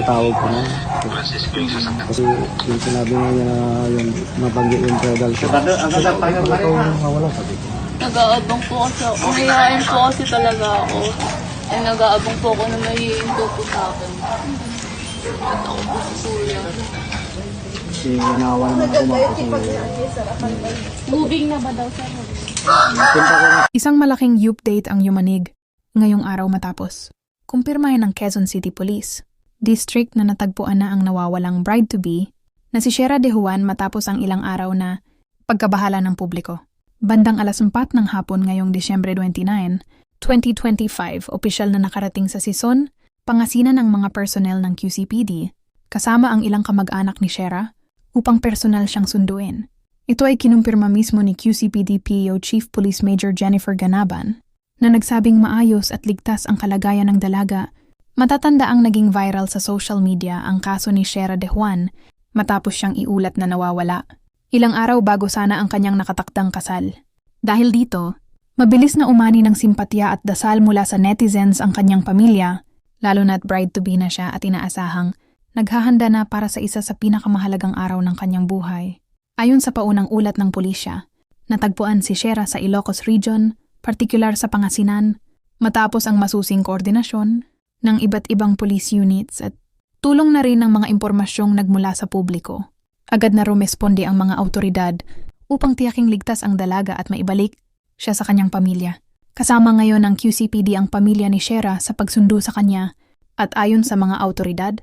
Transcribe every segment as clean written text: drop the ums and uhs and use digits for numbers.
tawag ko na. Kasi yung sinabi nga niya na yung nabanggit yung pedal ko. Mawala sabi ko. Nag-aabang po kasi ako. Umiyain po kasi talaga ako. Ay nag-aabang po ako na mahihinto po sa akin. At ako po si Kuya. Kasi naawa naman ako mga kasi Moving na ba daw sa punta ko na. Isang malaking update ang yumanig ngayong araw matapos. Kumpirmahin ng Quezon City Police District na natagpuan na ang nawawalang bride-to-be na si Shera De Juan matapos ang ilang araw na pagkabahala ng publiko. Bandang 4:00 ng hapon ngayong Disyembre 29, 2025, opisyal na nakarating sa Sison, Pangasinan ng mga personnel ng QCPD, kasama ang ilang kamag-anak ni Shera, upang personal siyang sunduin. Ito ay kinumpirma mismo ni QCPD PO Chief Police Major Jennifer Ganaban na nagsabing maayos at ligtas ang kalagayan ng dalaga. Matatanda ang naging viral sa social media ang kaso ni Shera De Juan matapos siyang iulat na nawawala. Ilang araw bago sana ang kanyang nakatakdang kasal. Dahil dito, mabilis na umani ng simpatya at dasal mula sa netizens ang kanyang pamilya, lalo na't bride-to-be na siya at inaasahang naghahanda na para sa isa sa pinakamahalagang araw ng kanyang buhay. Ayon sa paunang ulat ng pulisya, natagpuan si Shera sa Ilocos Region, partikular sa Pangasinan, matapos ang masusing koordinasyon ng iba't ibang police units at tulong na rin ng mga impormasyong nagmula sa publiko. Agad na rumesponde ang mga autoridad upang tiyaking ligtas ang dalaga at maibalik siya sa kanyang pamilya. Kasama ngayon ng QCPD ang pamilya ni Shera sa pagsundo sa kanya at ayon sa mga autoridad,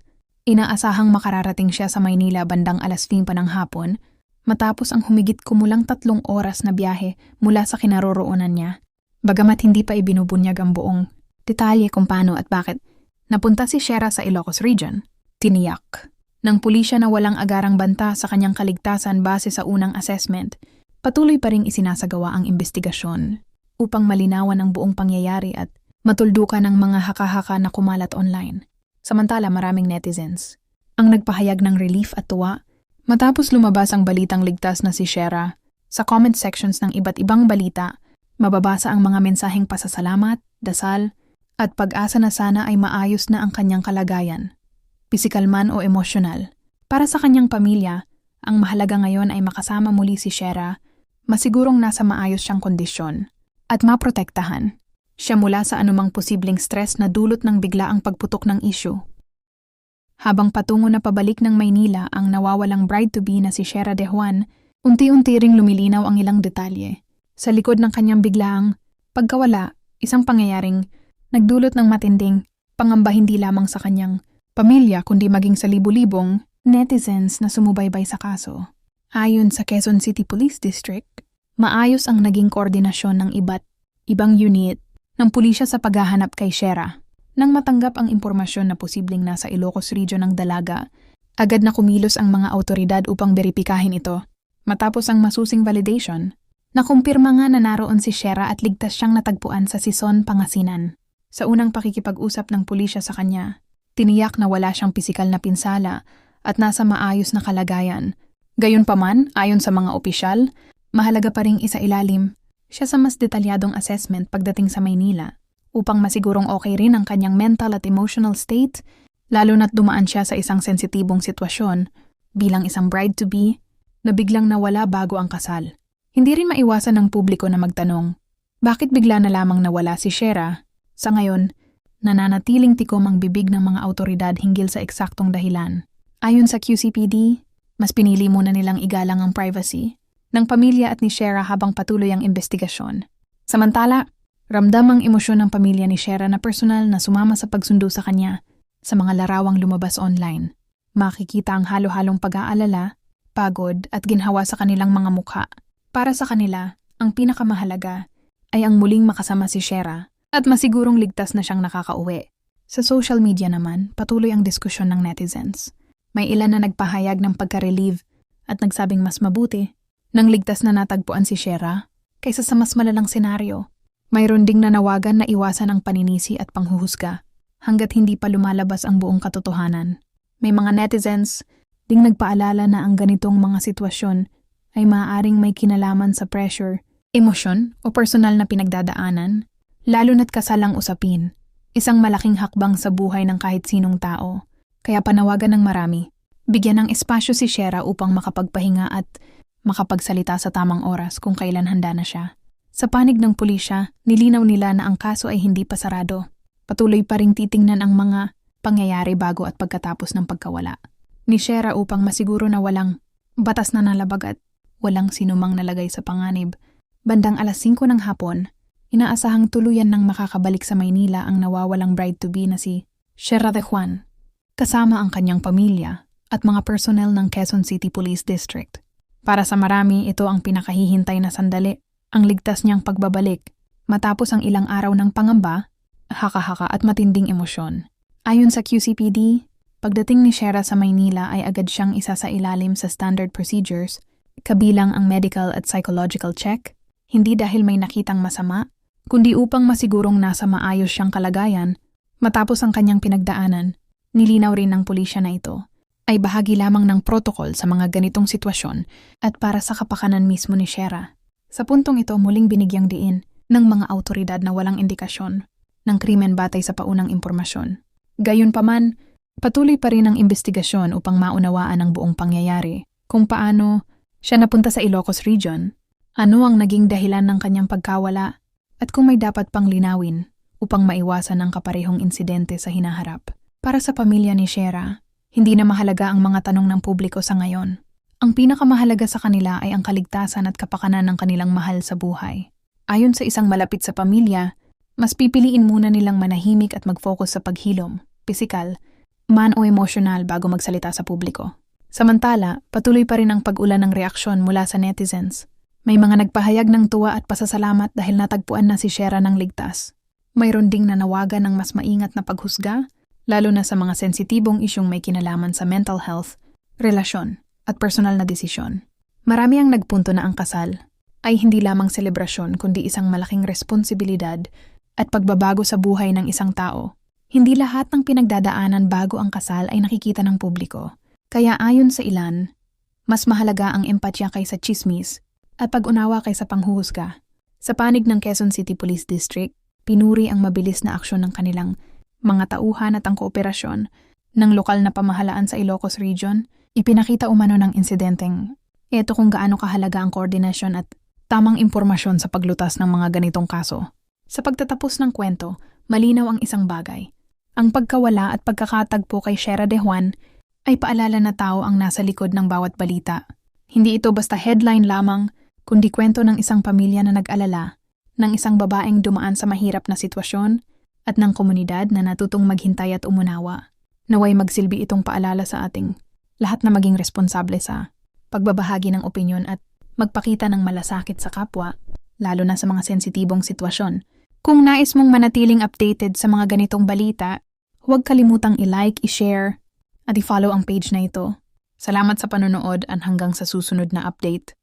inaasahang makararating siya sa Maynila bandang 5:00 ng hapon matapos ang humigit kumulang 3 oras na biyahe mula sa kinaroroonan niya. Bagamat hindi pa ibinubunyag ang buong detalye kung paano at bakit napunta si Shera sa Ilocos Region, tiniyak ng pulisya na walang agarang banta sa kanyang kaligtasan base sa unang assessment, patuloy pa ring isinasagawa ang investigasyon upang malinawan ang buong pangyayari at matuldukan ng mga haka-haka na kumalat online. Samantala maraming netizens ang nagpahayag ng relief at tuwa matapos lumabas ang balitang ligtas na si Shera. Sa comment sections ng iba't ibang balita, mababasa ang mga mensaheng pasasalamat, dasal, at pag-asa na sana ay maayos na ang kanyang kalagayan, pisikal man o emosyonal. Para sa kanyang pamilya, ang mahalaga ngayon ay makasama muli si Shera, masigurong nasa maayos siyang kondisyon, at maprotektahan siya mula sa anumang posibleng stress na dulot ng biglaang pagputok ng issue. Habang patungo na pabalik ng Maynila ang nawawalang bride-to-be na si Shera De Juan, unti-unti ring lumilinaw ang ilang detalye. Sa likod ng kanyang biglaang pagkawala, isang pangyayaring nagdulot ng matinding pangamba hindi lamang sa kanyang pamilya kundi maging sa libu-libong netizens na sumubaybay sa kaso. Ayon sa Quezon City Police District, maayos ang naging koordinasyon ng iba't ibang unit ng pulisya sa paghahanap kay Shera. Nang matanggap ang impormasyon na posibleng nasa Ilocos Region ng dalaga, agad na kumilos ang mga autoridad upang beripikahin ito. Matapos ang masusing validation, nakumpirma nga na naroon si Shera at ligtas siyang natagpuan sa Sison, Pangasinan. Sa unang pakikipag-usap ng pulisya sa kanya, tiniyak na wala siyang pisikal na pinsala at nasa maayos na kalagayan. Gayunpaman, ayon sa mga opisyal, mahalaga pa ring isailalim siya sa mas detalyadong assessment pagdating sa Maynila upang masigurong okay rin ang kanyang mental at emotional state, lalo na't dumaan siya sa isang sensitibong sitwasyon bilang isang bride-to-be na biglang nawala bago ang kasal. Hindi rin maiwasan ng publiko na magtanong, bakit bigla na lamang nawala si Shera? Sa ngayon, nananatiling tikom ang bibig ng mga autoridad hinggil sa eksaktong dahilan. Ayon sa QCPD, mas pinili muna nilang igalang ang privacy ng pamilya at ni Shera habang patuloy ang investigasyon. Samantala, ramdam ang emosyon ng pamilya ni Shera na personal na sumama sa pagsundo sa kanya sa mga larawang lumabas online. Makikita ang halo-halong pag-aalala, pagod at ginhawa sa kanilang mga mukha. Para sa kanila, ang pinakamahalaga ay ang muling makasama si Shera at masigurong ligtas na siyang nakakauwi. Sa social media naman, patuloy ang diskusyon ng netizens. May ilan na nagpahayag ng pagka-relieve at nagsabing mas mabuti nang ligtas na natagpuan si Shera kaysa sa mas malalang senaryo. Mayroon ding nanawagan na iwasan ang paninisi at panghuhusga hanggat hindi pa lumalabas ang buong katotohanan. May mga netizens ding nagpaalala na ang ganitong mga sitwasyon ay maaaring may kinalaman sa pressure, emosyon o personal na pinagdadaanan, lalo na't kasalang usapin, isang malaking hakbang sa buhay ng kahit sinong tao. Kaya panawagan ng marami, bigyan ng espasyo si Shera upang makapagpahinga at makapagsalita sa tamang oras kung kailan handa na siya. Sa panig ng pulisya, nilinaw nila na ang kaso ay hindi pa sarado. Patuloy pa ring titingnan ang mga pangyayari bago at pagkatapos ng pagkawala ni Shera upang masiguro na walang batas na nalabag at walang sinumang nalagay sa panganib. Bandang 5:00 ng hapon, inaasahang tuluyan ng makakabalik sa Maynila ang nawawalang bride-to-be na si Shera de Juan, kasama ang kanyang pamilya at mga personnel ng Quezon City Police District. Para sa marami, ito ang pinakahihintay na sandali, ang ligtas niyang pagbabalik, matapos ang ilang araw ng pangamba, haka-haka at matinding emosyon. Ayon sa QCPD, pagdating ni Shera sa Maynila ay agad siyang isasailalim sa standard procedures, kabilang ang medical at psychological check, hindi dahil may nakitang masama, kundi upang masigurong nasa maayos siyang kalagayan. Matapos ang kanyang pinagdaanan, nilinaw rin ng pulisya na ito ay bahagi lamang ng protocol sa mga ganitong sitwasyon at para sa kapakanan mismo ni Shera. Sa puntong ito, muling binigyang diin ng mga autoridad na walang indikasyon ng krimen batay sa paunang impormasyon. Gayunpaman, patuloy pa rin ang investigasyon upang maunawaan ang buong pangyayari, kung paano siya napunta sa Ilocos Region, ano ang naging dahilan ng kanyang pagkawala, at kung may dapat pang linawin upang maiwasan ang kaparehong insidente sa hinaharap. Para sa pamilya ni Shera, hindi na mahalaga ang mga tanong ng publiko sa ngayon. Ang pinakamahalaga sa kanila ay ang kaligtasan at kapakanan ng kanilang mahal sa buhay. Ayon sa isang malapit sa pamilya, mas pipiliin muna nilang manahimik at mag-focus sa paghilom, pisikal, man o emosyonal bago magsalita sa publiko. Samantala, patuloy pa rin ang pag-ulan ng reaksyon mula sa netizens. May mga nagpahayag ng tuwa at pasasalamat dahil natagpuan na si Shera ng ligtas. Mayroon ding nanawagan ng mas maingat na paghusga, lalo na sa mga sensitibong isyong may kinalaman sa mental health, relasyon, at personal na desisyon. Marami ang nagpunto na ang kasal ay hindi lamang selebrasyon kundi isang malaking responsibilidad at pagbabago sa buhay ng isang tao. Hindi lahat ng pinagdadaanan bago ang kasal ay nakikita ng publiko. Kaya ayon sa ilan, mas mahalaga ang empatya kaysa chismis at pag-unawa kaysa panghuhusga. Sa panig ng Quezon City Police District, pinuri ang mabilis na aksyon ng kanilang mga tauhan at ang kooperasyon ng lokal na pamahalaan sa Ilocos Region. Ipinakita umano ng insidenteng ito kung gaano kahalaga ang koordinasyon at tamang impormasyon sa paglutas ng mga ganitong kaso. Sa pagtatapos ng kwento, malinaw ang isang bagay. Ang pagkawala at pagkakatagpo kay Shera de Juan ay paalala na tao ang nasa likod ng bawat balita. Hindi ito basta headline lamang, kundi kwento ng isang pamilya na nag-alala, ng isang babaeng dumaan sa mahirap na sitwasyon, at ng komunidad na natutong maghintay at umunawa. Naway magsilbi itong paalala sa ating lahat na maging responsable sa pagbabahagi ng opinyon at magpakita ng malasakit sa kapwa, lalo na sa mga sensitibong sitwasyon. Kung nais mong manatiling updated sa mga ganitong balita, huwag kalimutang i-like, i-share, at i-follow ang page na ito. Salamat sa panonood at hanggang sa susunod na update.